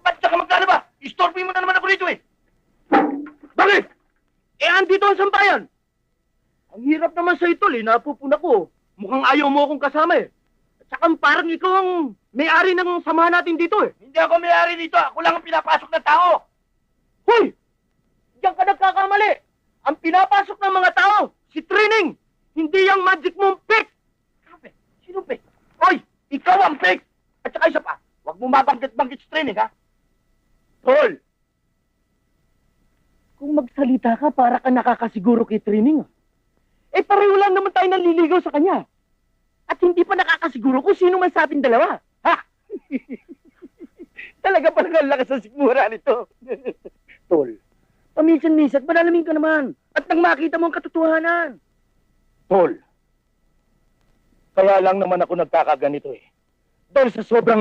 Ba't ka maglalaba? Istorpin mo na naman ako rito eh. Bakit? Eh, andito ang sambayan. Ang hirap naman sa ito, napupuna ko. Mukhang ayaw mo akong kasama eh. At saka parang ikaw ang may-ari ng samahan natin dito eh. Hindi ako may-ari dito. Ako lang ang pinapasok ng tao. Hoy! Diyan ka nagkakamali. Ang pinapasok ng mga tao, si Trining. Hindi yung magic mong pick. Sino pick? Hoy! Ikaw ang pick. At saka isa pa, huwag mo mabanggit-banggit si Trining ha. Tol! Kung magsalita ka, para ka nakakasiguro kay Trining ah. Eh, pareho lang naman tayo naliligaw sa kanya. At hindi pa nakakasiguro kung sino man sa ating dalawa. Ha? Talaga parang ang lakas ng sigmura nito. Tol, paminsan-minsan, manalamin ka naman. At nang makita mo ang katotohanan. Tol, kaya lang naman ako nagkakaganito eh. Dahil sa sobrang